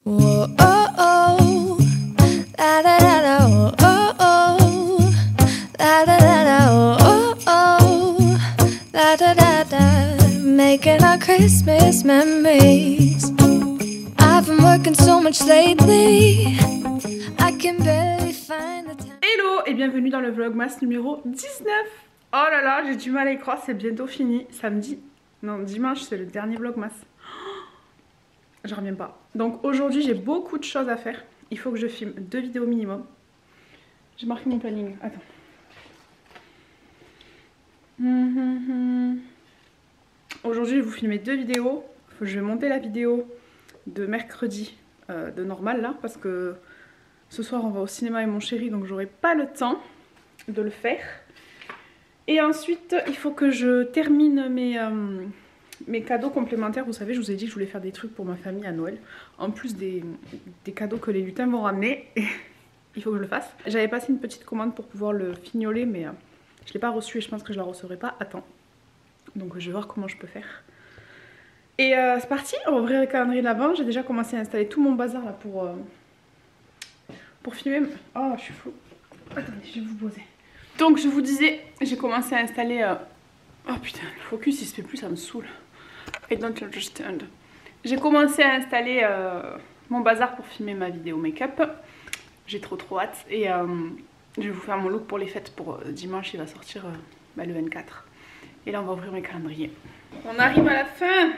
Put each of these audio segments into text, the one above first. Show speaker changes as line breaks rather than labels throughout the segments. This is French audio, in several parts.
Whoa, oh, oh. La da da da, oh, oh, oh. La da da da, oh, oh, oh. La da da da. Making our Christmas memories. I've been working so much lately. I can barely find the time.
Hello et bienvenue dans le vlogmas numéro 19. Oh là là, j'ai du mal à y croire, c'est bientôt fini. Samedi, non dimanche, c'est le dernier vlogmas. Je reviens pas. Donc aujourd'hui j'ai beaucoup de choses à faire. Il faut que je filme 2 vidéos minimum. J'ai marqué mon planning. Attends. Aujourd'hui je vais vous filmer 2 vidéos. Je vais monter la vidéo de mercredi de normal là. Parce que ce soir on va au cinéma avec mon chéri. Donc j'aurai pas le temps de le faire. Et ensuite il faut que je termine mes cadeaux complémentaires. Vous savez, je vous ai dit que je voulais faire des trucs pour ma famille à Noël. En plus des cadeaux que les lutins vont ramener. Il faut que je le fasse. J'avais passé une petite commande pour pouvoir le fignoler, mais je ne l'ai pas reçu et je pense que je la recevrai pas à temps. Donc je vais voir comment je peux faire. Et c'est parti, on va ouvrir le calendrier de l'Avent. J'ai déjà commencé à installer tout mon bazar là pour filmer. Oh, je suis floue. Attendez, je vais vous poser. Donc je vous disais, j'ai commencé à installer... Oh putain, le focus il se fait plus, ça me saoule. I don't understand. J'ai commencé à installer mon bazar pour filmer ma vidéo make-up. J'ai trop hâte. Et je vais vous faire mon look pour les fêtes pour dimanche, il va sortir le 24. Et là on va ouvrir mes calendriers. On arrive à la fin.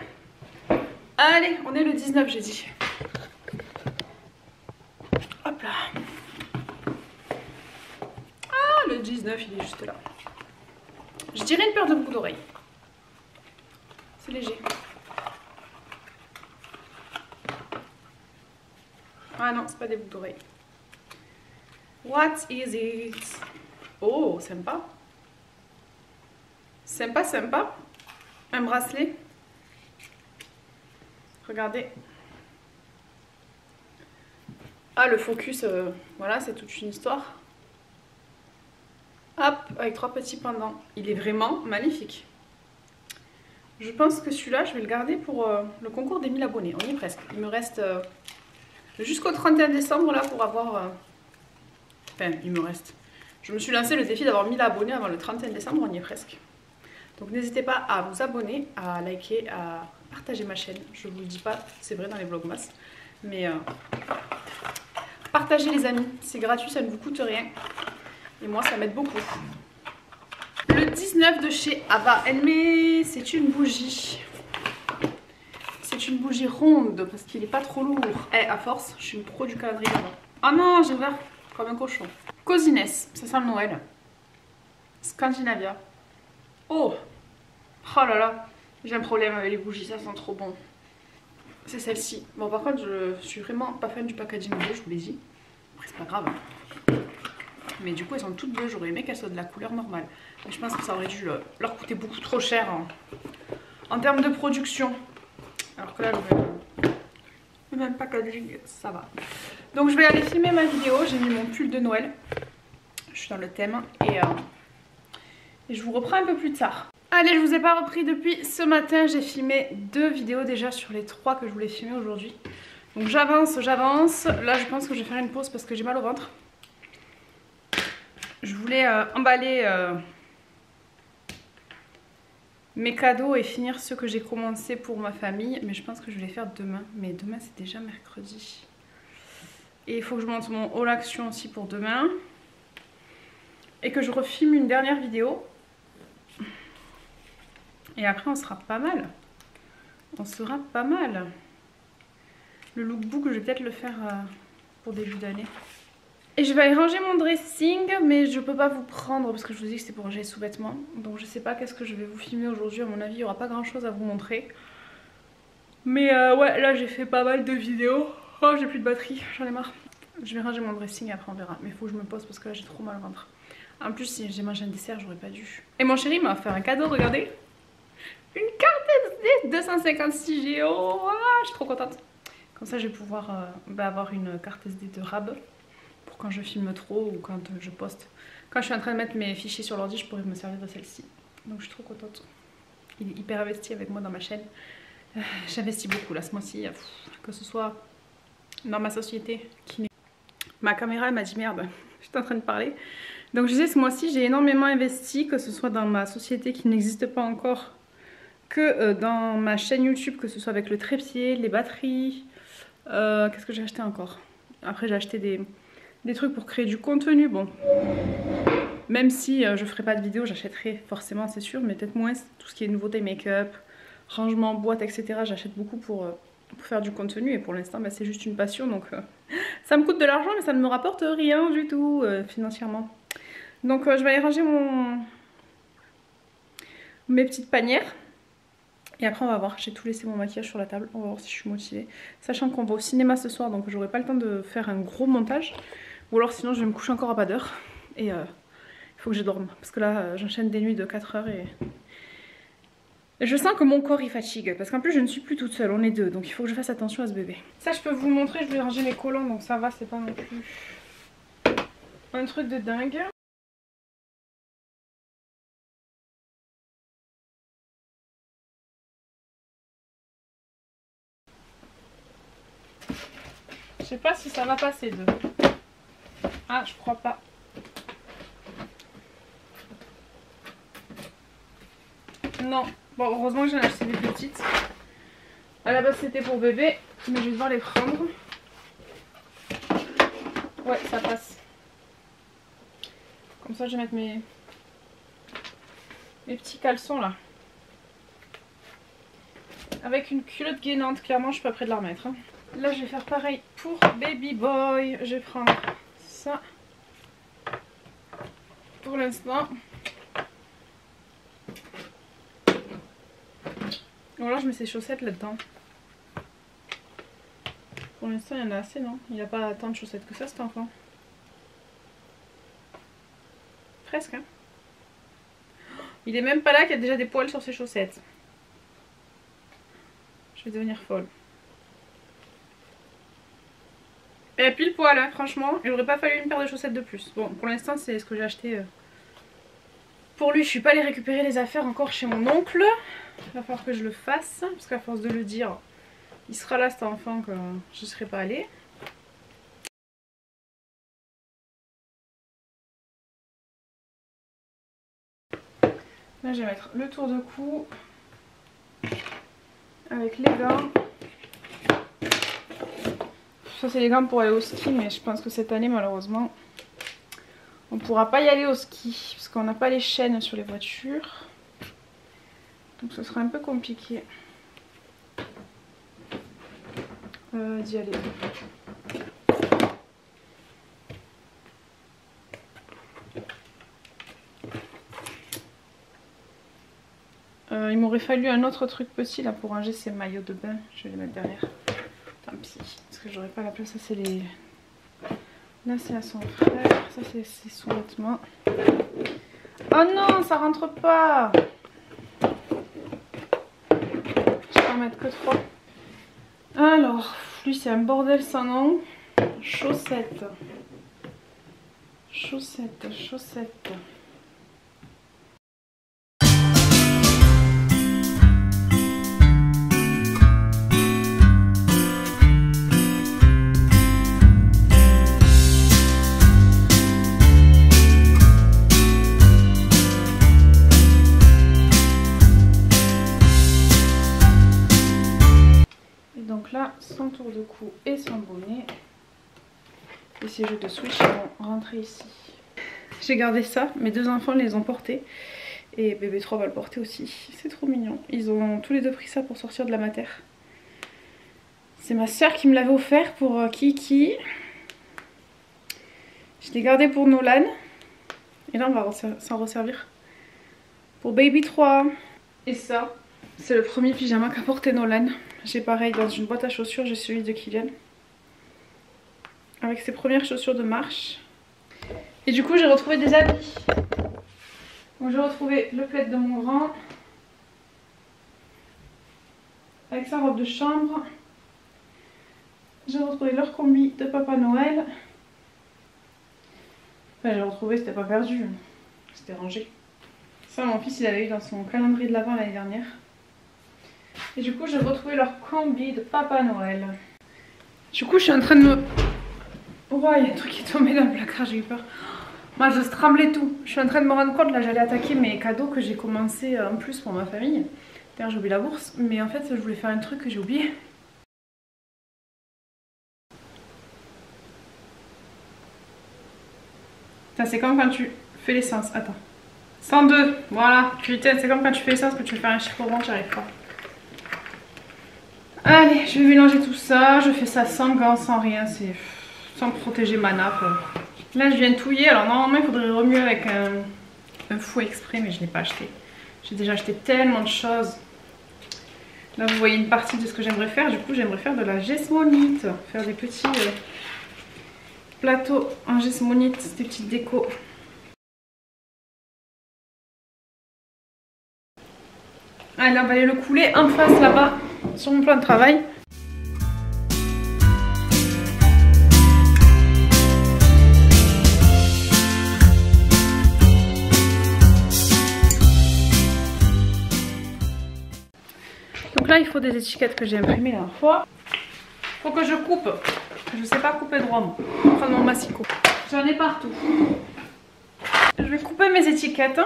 Allez, on est le 19 j'ai dit. Hop là. Ah, le 19 il est juste là. Je dirais une paire de boucles d'oreilles. C'est léger. Ah non, c'est pas des boucles d'oreilles. What is it? Oh, sympa. Sympa, sympa. Un bracelet. Regardez. Ah, le focus, voilà, c'est toute une histoire. Hop, avec 3 petits pendants. Il est vraiment magnifique. Je pense que celui-là, je vais le garder pour le concours des 1000 abonnés. On y est presque. Il me reste jusqu'au 31 décembre là pour avoir... Enfin, il me reste. Je me suis lancé le défi d'avoir 1000 abonnés avant le 31 décembre. On y est presque. Donc n'hésitez pas à vous abonner, à liker, à partager ma chaîne. Je vous le dis pas, c'est vrai dans les vlogmas. Mais partagez les amis. C'est gratuit, ça ne vous coûte rien. Et moi ça m'aide beaucoup. Le 19 de chez Ava Elme, c'est une bougie. C'est une bougie ronde parce qu'il n'est pas trop lourd. Eh, à force, je suis une pro du calendrier là-bas. Oh non, j'ai ouvert comme un cochon. Cosines, ça sent le Noël. Scandinavia. Oh, oh là là, j'ai un problème avec les bougies, ça sent trop bon. C'est celle-ci. Bon, par contre, je suis vraiment pas fan du packaging bleu, je vous l'ai dit. Après, c'est pas grave. Mais du coup elles sont toutes bleues, j'aurais aimé qu'elles soient de la couleur normale. Mais je pense que ça aurait dû leur coûter beaucoup trop cher en termes de production. Alors que là le même packaging, ça va. Donc je vais aller filmer ma vidéo, j'ai mis mon pull de Noël. Je suis dans le thème et je vous reprends un peu plus tard. Allez, je vous ai pas repris depuis ce matin, j'ai filmé 2 vidéos déjà sur les 3 que je voulais filmer aujourd'hui. Donc j'avance. Là je pense que je vais faire une pause parce que j'ai mal au ventre. Je voulais emballer mes cadeaux et finir ceux que j'ai commencé pour ma famille. Mais je pense que je vais les faire demain. Mais demain c'est déjà mercredi. Et il faut que je monte mon haul action aussi pour demain. Et que je refilme une dernière vidéo. Et après on sera pas mal. On sera pas mal. Le lookbook je vais peut-être le faire pour début d'année. Et je vais aller ranger mon dressing, mais je peux pas vous prendre parce que je vous dis que c'était pour ranger les sous-vêtements. Donc je sais pas qu'est-ce que je vais vous filmer aujourd'hui. À mon avis, il n'y aura pas grand chose à vous montrer. Mais ouais, là j'ai fait pas mal de vidéos. Oh, j'ai plus de batterie, j'en ai marre. Je vais ranger mon dressing et après on verra. Mais il faut que je me pose parce que là j'ai trop mal au ventre. En plus, si j'ai mangé un dessert, j'aurais pas dû. Et mon chéri m'a offert un cadeau, regardez. Une carte SD 256 Go. Ah, je suis trop contente. Comme ça, je vais pouvoir avoir une carte SD de RAB. Quand je filme trop ou quand je poste. Quand je suis en train de mettre mes fichiers sur l'ordi, je pourrais me servir de celle-ci. Donc je suis trop contente. Il est hyper investi avec moi dans ma chaine. J'investis beaucoup là ce mois-ci. Que ce soit dans ma société. Ma caméra m'a dit merde, j'étais en train de parler. Donc je disais, ce mois-ci j'ai énormément investi, que ce soit dans ma société qui n'existe pas encore, que dans ma chaîne YouTube, que ce soit avec le trépied, les batteries. Qu'est-ce que j'ai acheté encore? Après j'ai acheté des trucs pour créer du contenu. Bon, même si je ferai pas de vidéo, j'achèterai forcément, c'est sûr, mais peut-être moins. Tout ce qui est nouveauté make-up, rangement, boîte, etc. J'achète beaucoup pour faire du contenu, et pour l'instant bah, c'est juste une passion, donc ça me coûte de l'argent mais ça ne me rapporte rien du tout financièrement. Donc je vais aller ranger mes petites panières et après on va voir. J'ai tout laissé mon maquillage sur la table, on va voir si je suis motivée, sachant qu'on va au cinéma ce soir, donc j'aurai pas le temps de faire un gros montage, ou alors sinon je vais me coucher encore à pas d'heure et il faut que je dorme parce que là j'enchaîne des nuits de 4 heures et je sens que mon corps il fatigue, parce qu'en plus je ne suis plus toute seule, on est deux, donc il faut que je fasse attention à ce bébé. Ça je peux vous montrer, je vais ranger mes collants, donc ça va, c'est pas non plus un truc de dingue. Je sais pas si ça va passer de... Ah, je crois pas. Non. Bon, heureusement que j'en ai acheté des petites. À la base c'était pour bébé, mais je vais devoir les prendre. Ouais, ça passe. Comme ça je vais mettre mes petits caleçons là. Avec une culotte gainante, clairement je suis pas près de la remettre. Hein. Là je vais faire pareil pour Baby Boy. Je vais prendre ça pour l'instant. Ou alors je mets ses chaussettes là-dedans. Pour l'instant il y en a assez, non? Il n'a pas tant de chaussettes que ça cet enfant. Presque hein. Il est même pas là qu'il y a déjà des poils sur ses chaussettes. Je vais devenir folle. Et à pile poil hein, franchement. Il n'aurait pas fallu une paire de chaussettes de plus. Bon pour l'instant c'est ce que j'ai acheté. Pour lui je suis pas allée récupérer les affaires encore chez mon oncle. Il va falloir que je le fasse. Parce qu'à force de le dire, il sera là cet enfant que je ne serai pas allée. Là je vais mettre le tour de cou. Avec les gants. Ça c'est les gants pour aller au ski, mais je pense que cette année malheureusement on ne pourra pas y aller au ski parce qu'on n'a pas les chaînes sur les voitures, donc ce sera un peu compliqué d'y aller. Il m'aurait fallu un autre truc petit là pour ranger ces maillots de bain, je vais les mettre derrière. Tant pis, parce que j'aurais pas la place. Ça c'est les... Là c'est à son frère, ça c'est ses sous-vêtements. Oh non, ça rentre pas. Je vais en mettre que 3. Alors, lui c'est un bordel sans nom. Chaussettes. Chaussettes, chaussettes. Là, son tour de cou et son bonnet. Et ces jeux de Switch vont rentrer ici. J'ai gardé ça, mes deux enfants les ont portés. Et bébé 3 va le porter aussi. C'est trop mignon. Ils ont tous les deux pris ça pour sortir de la mater. C'est ma soeur qui me l'avait offert pour Kiki. Je l'ai gardé pour Nolan. Et là on va s'en resservir pour Baby 3. Et ça, c'est le premier pyjama qu'a porté Nolan. J'ai pareil dans une boîte à chaussures, j'ai celui de Kylian. Avec ses premières chaussures de marche. Et du coup j'ai retrouvé des habits. Donc j'ai retrouvé le plaid de mon grand. Avec sa robe de chambre. J'ai retrouvé leur combi de Papa Noël. Enfin j'ai retrouvé, c'était pas perdu. C'était rangé. Ça mon fils il avait eu dans son calendrier de l'Avent l'année dernière. Et du coup j'ai retrouvé leur combi de Papa Noël. Du coup, je suis en train de me... Oh, il y a un truc qui est tombé dans le placard, j'ai eu peur. Moi, je tremblais tout. Je suis en train de me rendre compte, là, j'allais attaquer mes cadeaux que j'ai commencé en plus pour ma famille. D'ailleurs, j'ai oublié la bourse, mais en fait, je voulais faire un truc que j'ai oublié. C'est comme quand tu fais l'essence. Attends. 102, voilà. Putain, c'est comme quand tu fais l'essence que tu veux faire un chiffre rond, tu n'y arrives pas. Allez, je vais mélanger tout ça. Je fais ça sans gants, sans rien. C'est sans protéger ma nappe. Là, je viens de touiller. Alors, normalement, il faudrait remuer avec un fouet exprès, mais je ne l'ai pas acheté. J'ai déjà acheté tellement de choses. Là, vous voyez une partie de ce que j'aimerais faire. Du coup, j'aimerais faire de la gesmonite. Faire des petits plateaux en gesmonite, des petites décos. Allez, on va aller le couler en face là-bas, sur mon plan de travail. Donc là, il faut des étiquettes que j'ai imprimées la dernière fois. Il faut que je coupe. Je ne sais pas couper droit, moi. Je vais prendre mon massicot. J'en ai partout. Je vais couper mes étiquettes.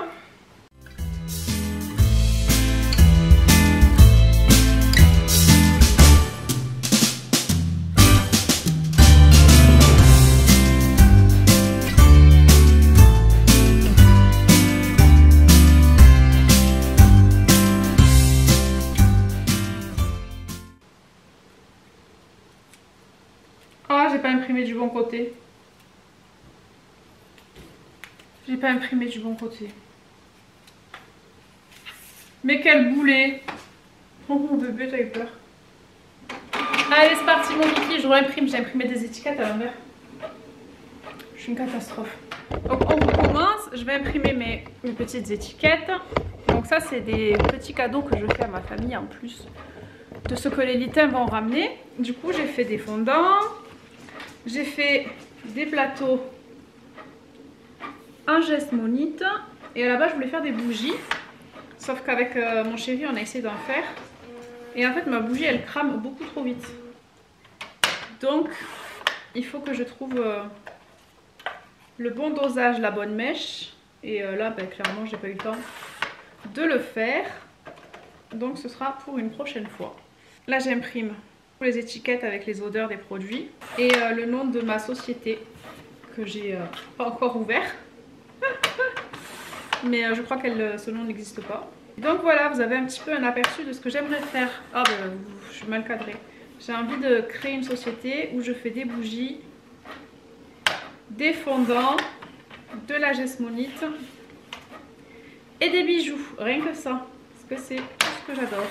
Ah, j'ai pas imprimé du bon côté. J'ai pas imprimé du bon côté. Mais quel boulet! Oh mon bébé, j'avais peur. Allez, c'est parti mon kiki, je réimprime. J'ai imprimé des étiquettes à l'envers. Je suis une catastrophe. Donc on recommence. Je vais imprimer mes petites étiquettes. Donc ça, c'est des petits cadeaux que je fais à ma famille en plus de ce que les lutins vont ramener. Du coup, j'ai fait des fondants. J'ai fait des plateaux en gesmonite. Et à la base, je voulais faire des bougies. Sauf qu'avec mon chéri, on a essayé d'en faire. Et en fait, ma bougie, elle crame beaucoup trop vite. Donc, il faut que je trouve le bon dosage, la bonne mèche. Et là, ben, clairement, j'ai pas eu le temps de le faire. Donc, ce sera pour une prochaine fois. Là, j'imprime les étiquettes avec les odeurs des produits et le nom de ma société que j'ai pas encore ouvert mais je crois que ce nom n'existe pas. Donc voilà, vous avez un petit peu un aperçu de ce que j'aimerais faire. Ah ben, je suis mal cadrée. J'ai envie de créer une société où je fais des bougies, des fondants, de la gesmonite et des bijoux, rien que ça, parce que c'est tout ce que j'adore.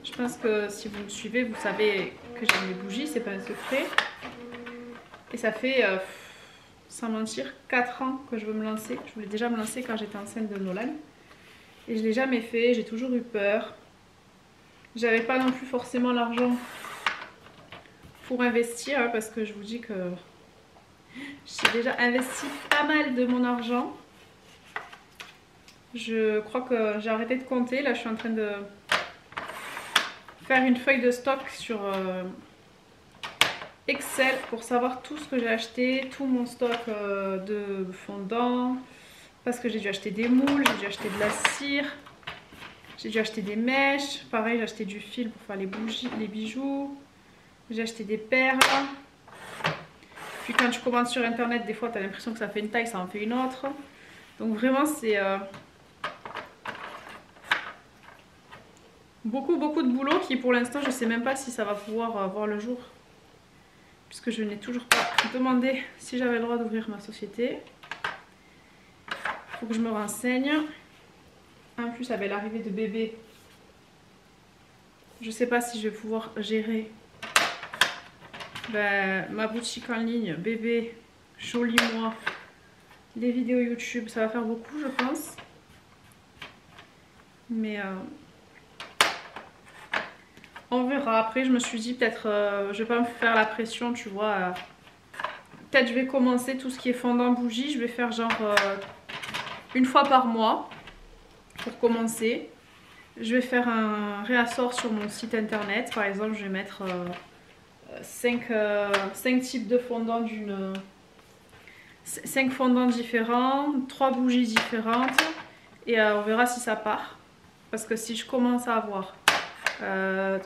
Je pense que si vous me suivez, vous savez que j'aime les bougies, c'est pas un secret. Et ça fait, sans mentir, 4 ans que je veux me lancer. Je voulais déjà me lancer quand j'étais enceinte de Nolan. Et je l'ai jamais fait, j'ai toujours eu peur. J'avais pas non plus forcément l'argent pour investir, hein, parce que je vous dis que j'ai déjà investi pas mal de mon argent. Je crois que j'ai arrêté de compter, là je suis en train de faire une feuille de stock sur Excel pour savoir tout ce que j'ai acheté, tout mon stock de fondant, parce que j'ai dû acheter des moules, j'ai dû acheter de la cire, j'ai dû acheter des mèches, pareil j'ai acheté du fil pour faire les bougies, les bijoux, j'ai acheté des perles. Puis quand tu commandes sur internet, des fois tu as l'impression que ça fait une taille, ça en fait une autre. Donc vraiment c'est beaucoup de boulot qui pour l'instant je sais même pas si ça va pouvoir voir le jour. Puisque je n'ai toujours pas demandé si j'avais le droit d'ouvrir ma société. Il faut que je me renseigne. En plus avec l'arrivée de bébé, je sais pas si je vais pouvoir gérer ma boutique en ligne, bébé, joli moi, les vidéos YouTube, ça va faire beaucoup je pense. Mais on verra. Après je me suis dit peut-être je vais pas me faire la pression, tu vois. Peut-être je vais commencer tout ce qui est fondant bougie, je vais faire genre une fois par mois pour commencer. Je vais faire un réassort sur mon site internet, par exemple je vais mettre 5 types de fondants 5 fondants différents, 3 bougies différentes et on verra si ça part. Parce que si je commence à avoir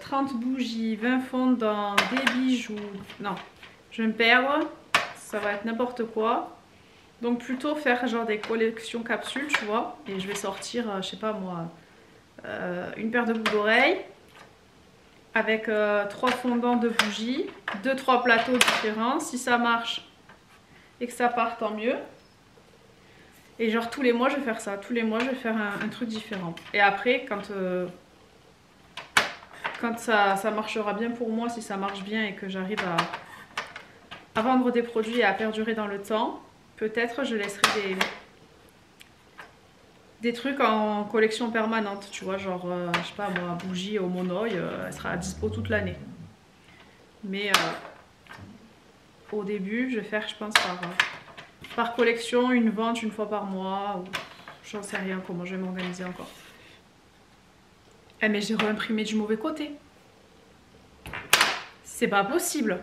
30 bougies, 20 fondants, des bijoux, non, je vais me perdre, ça va être n'importe quoi. Donc plutôt faire genre des collections capsules, tu vois, et je vais sortir, je sais pas moi, une paire de boucles d'oreilles avec 3 fondants de bougies, 2-3 plateaux différents. Si ça marche et que ça part, tant mieux. Et genre tous les mois je vais faire ça, tous les mois je vais faire un truc différent. Et après quand ça marchera bien pour moi, si ça marche bien et que j'arrive à vendre des produits et à perdurer dans le temps, peut-être je laisserai des trucs en collection permanente, tu vois, genre, je sais pas moi, bougie au monoï, elle sera à dispo toute l'année. Mais au début, je vais faire, je pense, par collection, une vente une fois par mois, ou j'en sais rien comment je vais m'organiser encore. Eh mais j'ai réimprimé du mauvais côté. C'est pas possible.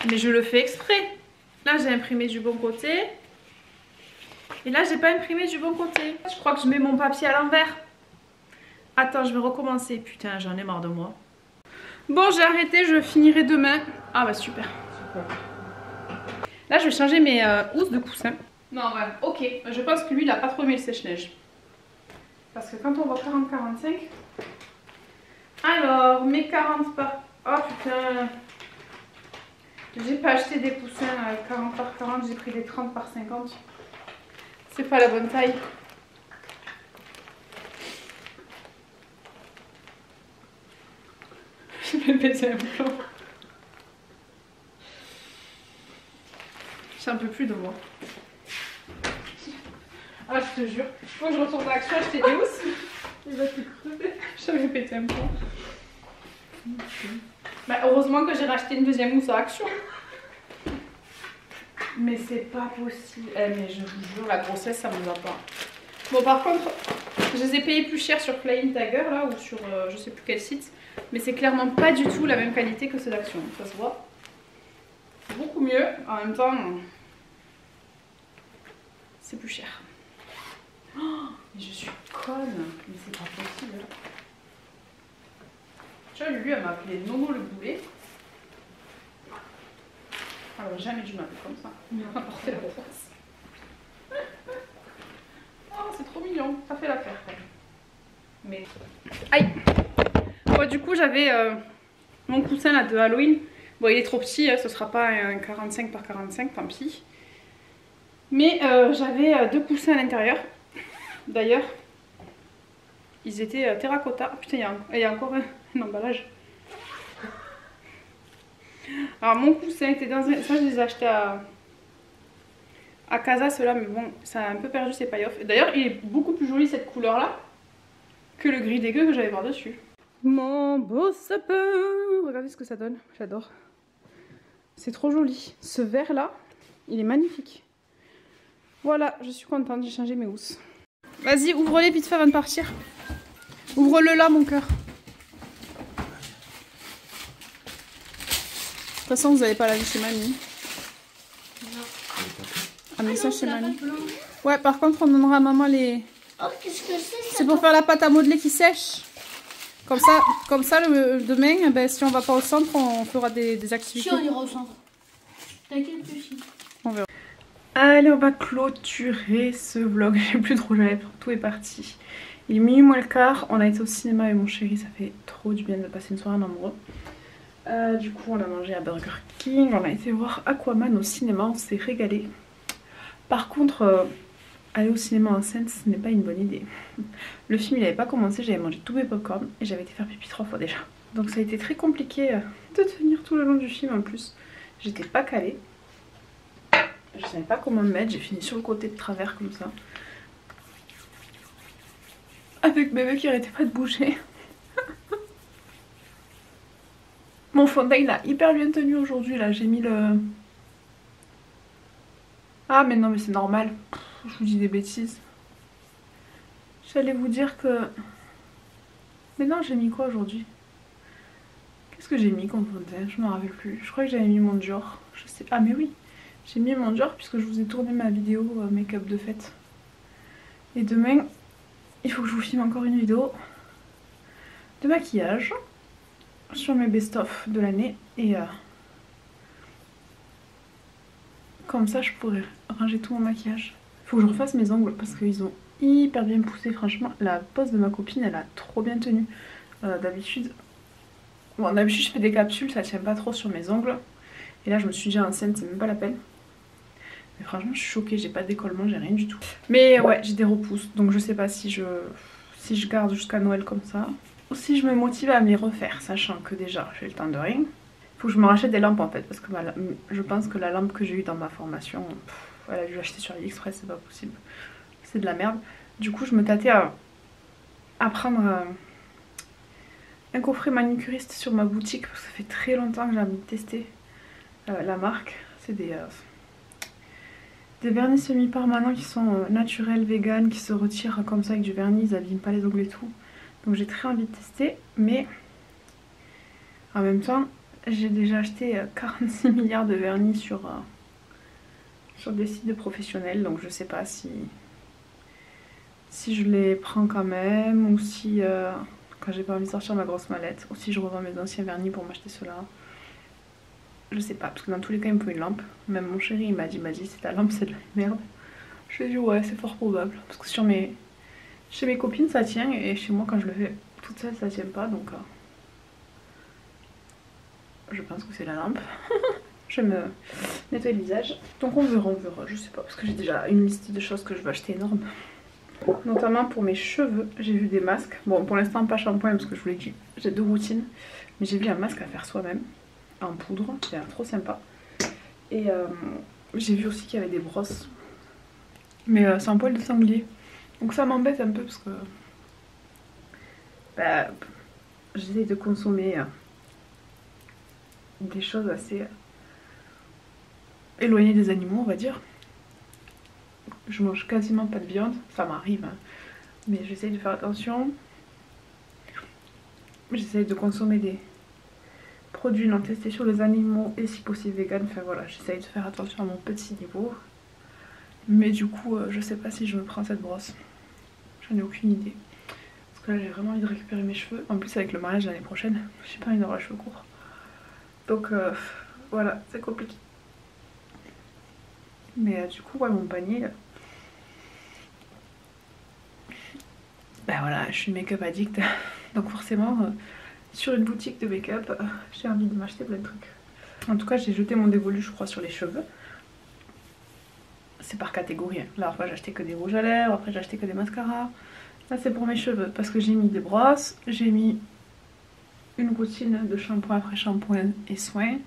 Mais je le fais exprès. Là, j'ai imprimé du bon côté. Et là, j'ai pas imprimé du bon côté. Je crois que je mets mon papier à l'envers. Attends, je vais recommencer. Putain, j'en ai marre de moi. Bon, j'ai arrêté, je finirai demain. Ah bah super. Là, je vais changer mes housses de coussin. Non, ouais, ok. Je pense que lui, il a pas trop aimé le sèche-neige. Parce que quand on voit 40-45... Alors, mes 40 par... Oh putain. J'ai pas acheté des coussins 40 par 40, j'ai pris des 30 par 50. C'est pas la bonne taille. Je vais péter un plomb. J'en peux plus de moi. Ah, je te jure. Faut que je retourne à Action acheter des housses. Il va te crever. Je vais péter un plomb. Bah, heureusement que j'ai racheté une deuxième housse à Action. Mais c'est pas possible. Eh, mais je vous jure, la grossesse, ça me va pas. Bon, par contre, je les ai payés plus cher sur Flying Tiger, là, ou sur je sais plus quel site. Mais c'est clairement pas du tout la même qualité que ceux d'Action. Ça se voit. Beaucoup mieux. En même temps, c'est plus cher. Oh, mais je suis conne. Mais c'est pas possible. Tu vois, lui, elle m'a appelé Nono le boulet. Alors, jamais dû m'appeler comme ça. Il m'a apporté la grosse. Oh, c'est trop mignon. Ça fait l'affaire. Mais. Aïe! Bon, du coup, j'avais mon coussin là de Halloween. Bon, il est trop petit, hein, ce sera pas un 45 par 45, tant pis. Mais j'avais 2 coussins à l'intérieur. D'ailleurs, ils étaient terracotta. Putain, il y a encore un emballage. Alors, mon coussin était dans un... Ça, je les ai achetés à Casa, ceux-là, mais bon, ça a un peu perdu ses payoffs. D'ailleurs, il est beaucoup plus joli cette couleur-là que le gris dégueu que j'avais par-dessus. Mon beau sapin! Regardez ce que ça donne, j'adore. C'est trop joli. Ce vert-là, il est magnifique. Voilà, je suis contente, j'ai changé mes housses. Vas-y, ouvre-les vite fait avant de partir. Ouvre-le là, mon cœur. De toute façon, vous n'avez pas la vie chez mamie.
Non.
Un message chez mamie. Ouais, par contre, on donnera à maman les...
Oh, qu'est-ce que c'est?
C'est pour faire la pâte à modeler qui sèche. Comme ça demain, ben, si on va pas au centre, on fera des activités.
Si on ira au centre. T'inquiète, Lucie.
On verra. Allez, on va clôturer ce vlog. J'ai plus de rouge à lèvres, tout est parti. Il est minuit moins le quart. On a été au cinéma avec mon chéri, ça fait trop du bien de passer une soirée en amoureux. Du coup, on a mangé à Burger King. On a été voir Aquaman au cinéma, on s'est régalé. Par contre, aller au cinéma enceinte, ce n'est pas une bonne idée. Le film il n'avait pas commencé, j'avais mangé tous mes popcorn et j'avais été faire pipi 3 fois déjà. Donc ça a été très compliqué de tenir tout le long du film en plus. J'étais pas calée. Je savais pas comment me mettre, j'ai fini sur le côté de travers comme ça. Avec bébé qui arrêtait pas de bouger. Mon fond de teint il a hyper bien tenu aujourd'hui là, j'ai mis le... Ah mais non mais c'est normal, je vous dis des bêtises. J'allais vous dire que... Mais non, j'ai mis quoi aujourd'hui? Qu'est-ce que j'ai mis comme fond de teint? Je m'en rappelle plus. Je crois que j'avais mis mon Dior. Je sais. Ah mais oui, j'ai mis mon Dior puisque je vous ai tourné ma vidéo make-up de fête. Et demain, il faut que je vous filme encore une vidéo de maquillage sur mes best-of de l'année. Et comme ça, je pourrais ranger tout mon maquillage. Il faut que je refasse mes ongles parce qu'ils ont hyper bien poussé. Franchement, la pose de ma copine, elle a trop bien tenu. D'habitude... Bon, d'habitude je fais des capsules, ça tient pas trop sur mes ongles. Et là je me suis dit enceinte, c'est même pas la peine. Mais franchement je suis choquée, j'ai pas de décollement, j'ai rien du tout. Mais ouais, j'ai des repousses, donc je sais pas si je garde jusqu'à Noël comme ça. Ou si je me motive à me les refaire, sachant que déjà j'ai le temps de rien. Il faut que je me rachète des lampes en fait, parce que je pense que la lampe que j'ai eue dans ma formation, elle a dû l'acheter sur AliExpress, c'est pas possible. C'est de la merde. Du coup je me tâtais à prendre... un coffret manicuriste sur ma boutique parce que ça fait très longtemps que j'ai envie de tester la marque. C'est des vernis semi-permanents qui sont naturels, vegan, qui se retirent comme ça avec du vernis, ils abîment pas les ongles et tout. Donc j'ai très envie de tester, mais en même temps j'ai déjà acheté 46 milliards de vernis sur des sites de professionnels, donc je sais pas si je les prends quand même ou si... quand j'ai pas envie de sortir ma grosse mallette, ou si je revends mes anciens vernis pour m'acheter ceux-là. Je sais pas, parce que dans tous les cas il me faut une lampe. Même mon chéri il m'a dit c'est ta lampe, c'est de la merde. Je lui ai dit ouais, c'est fort probable, parce que chez mes copines ça tient, et chez moi quand je le fais toute seule ça tient pas, donc je pense que c'est la lampe. Je vais me nettoyer le visage. Donc on verra, je sais pas, parce que j'ai déjà une liste de choses que je veux acheter énorme. Notamment pour mes cheveux, j'ai vu des masques. Bon, pour l'instant pas shampoing parce que je vous l'ai dit, j'ai 2 routines. Mais j'ai vu un masque à faire soi-même, en poudre, qui a l'air trop sympa. Et j'ai vu aussi qu'il y avait des brosses. Mais c'est un poil de sanglier. Donc ça m'embête un peu parce que... j'essaie de consommer des choses assez éloignées des animaux, on va dire. Je mange quasiment pas de viande, ça m'arrive, hein. Mais j'essaye de faire attention. J'essaye de consommer des produits non testés sur les animaux et si possible vegan. Enfin voilà, j'essaye de faire attention à mon petit niveau. Mais du coup, je sais pas si je me prends cette brosse. J'en ai aucune idée. Parce que là, j'ai vraiment envie de récupérer mes cheveux. En plus, avec le mariage l'année prochaine, j'ai pas envie d'avoir les cheveux courts. Donc voilà, c'est compliqué. Mais du coup, ouais, mon panier... voilà, je suis make-up addict, donc forcément sur une boutique de make-up j'ai envie de m'acheter plein de trucs. En tout cas j'ai jeté mon dévolu je crois sur les cheveux. C'est par catégorie, hein. Là j'ai acheté que des rouges à lèvres, après j'ai acheté que des mascaras. Là c'est pour mes cheveux parce que j'ai mis des brosses, j'ai mis une routine de shampoing après shampoing et soins,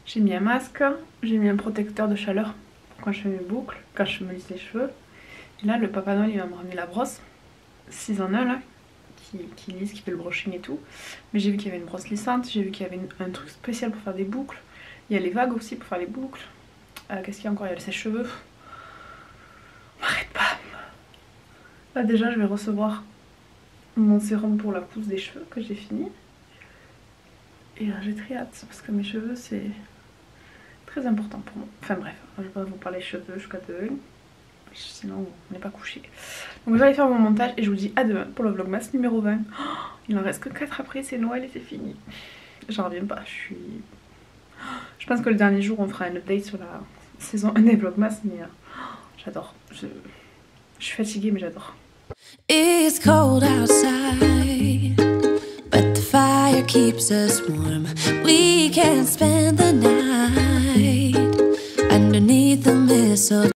j'ai mis un masque, j'ai mis un protecteur de chaleur quand je fais mes boucles, quand je me lisse les cheveux. Et là le Papa Noël il va me ramener la brosse 6 en 1 là, qui lisse, qui fait le brushing et tout. Mais j'ai vu qu'il y avait une brosse lissante, j'ai vu qu'il y avait un truc spécial pour faire des boucles. Il y a les vagues aussi pour faire les boucles. Qu'est-ce qu'il y a encore? Il y a le sèche-cheveux. On m'arrête pas. Là déjà je vais recevoir mon sérum pour la pousse des cheveux que j'ai fini. Et j'ai très hâte parce que mes cheveux c'est très important pour moi. Enfin bref, je vais pas vous parler cheveux jusqu'à demain. Sinon on n'est pas couché. Donc je vais aller faire mon montage et je vous dis à demain pour le vlogmas numéro 20. Oh, il en reste que 4 après, c'est Noël et c'est fini. J'en reviens pas, je pense que le dernier jour on fera un update sur la saison 1 des vlogmas, mais j'adore. Je suis fatiguée mais j'adore.
It's cold outside, but the fire keeps us warm. We can spend the night underneath the mistletoe.